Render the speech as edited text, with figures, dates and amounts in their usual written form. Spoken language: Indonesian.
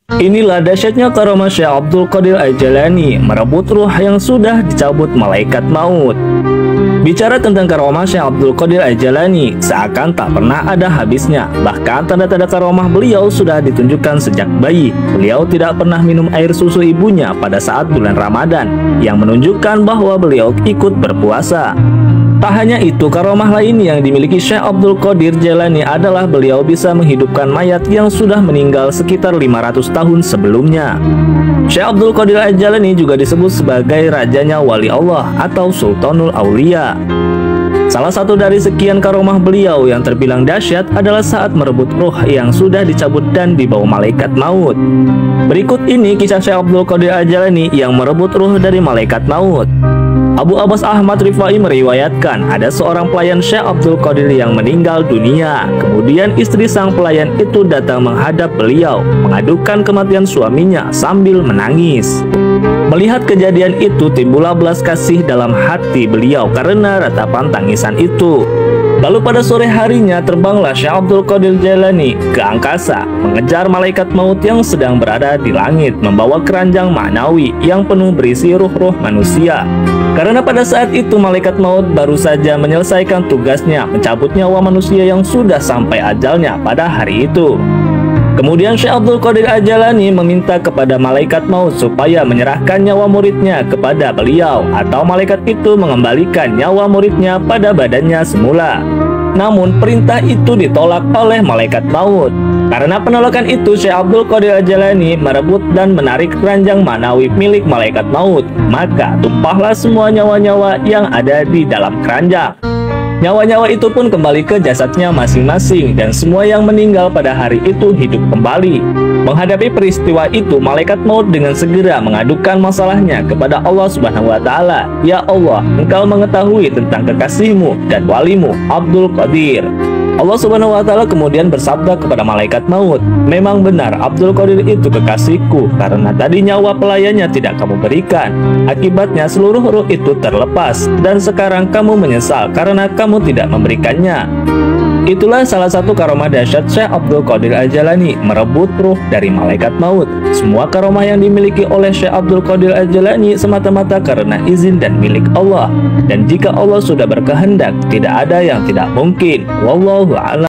Inilah dahsyatnya karomah Syekh Abdul Qadir Al-Jailani merebut ruh yang sudah dicabut malaikat maut. Bicara tentang karomah Syekh Abdul Qadir Al-Jailani, seakan tak pernah ada habisnya. Bahkan tanda-tanda karomah beliau sudah ditunjukkan sejak bayi. Beliau tidak pernah minum air susu ibunya pada saat bulan Ramadan, yang menunjukkan bahwa beliau ikut berpuasa. Tak hanya itu, karomah lain yang dimiliki Syekh Abdul Qadir Jailani adalah beliau bisa menghidupkan mayat yang sudah meninggal sekitar 500 tahun sebelumnya. Syekh Abdul Qadir Al-Jailani juga disebut sebagai rajanya wali Allah atau Sultanul Aulia. Salah satu dari sekian karomah beliau yang terbilang dahsyat adalah saat merebut ruh yang sudah dicabut dan dibawa malaikat maut. Berikut ini kisah Syekh Abdul Qadir Al-Jailani yang merebut ruh dari malaikat maut. Abu Abbas Ahmad Rifai meriwayatkan ada seorang pelayan Syekh Abdul Qadir yang meninggal dunia. Kemudian istri sang pelayan itu datang menghadap beliau, mengadukan kematian suaminya sambil menangis. Melihat kejadian itu, timbullah belas kasih dalam hati beliau karena ratapan tangisan itu. Lalu pada sore harinya terbanglah Syekh Abdul Qadir Jailani ke angkasa, mengejar malaikat maut yang sedang berada di langit, membawa keranjang ma'nawi yang penuh berisi ruh-ruh manusia. Karena pada saat itu malaikat maut baru saja menyelesaikan tugasnya mencabut nyawa manusia yang sudah sampai ajalnya pada hari itu. Kemudian Syekh Abdul Qadir Al-Jailani meminta kepada malaikat maut supaya menyerahkan nyawa muridnya kepada beliau, atau malaikat itu mengembalikan nyawa muridnya pada badannya semula. Namun perintah itu ditolak oleh malaikat maut. Karena penolakan itu, Syekh Abdul Qadir Al-Jailani merebut dan menarik keranjang ma'nawi milik malaikat maut. Maka tumpahlah semua nyawa-nyawa yang ada di dalam keranjang. Nyawa-nyawa itu pun kembali ke jasadnya masing-masing, dan semua yang meninggal pada hari itu hidup kembali. Menghadapi peristiwa itu, malaikat maut dengan segera mengadukan masalahnya kepada Allah Subhanahu wa Ta'ala. Ya Allah, Engkau mengetahui tentang kekasihmu dan walimu Abdul Qadir. Allah Subhanahu wa Ta'ala kemudian bersabda kepada malaikat maut, memang benar Abdul Qadir itu kekasihku, karena tadi nyawa pelayannya tidak kamu berikan. Akibatnya seluruh ruh itu terlepas, dan sekarang kamu menyesal karena kamu tidak memberikannya. Itulah salah satu karomah dahsyat Syekh Abdul Qadir Al-Jailani merebut ruh dari malaikat maut. Semua karomah yang dimiliki oleh Syekh Abdul Qadir Al-Jailani semata-mata karena izin dan milik Allah. Dan jika Allah sudah berkehendak, tidak ada yang tidak mungkin. Wallahu a'lam.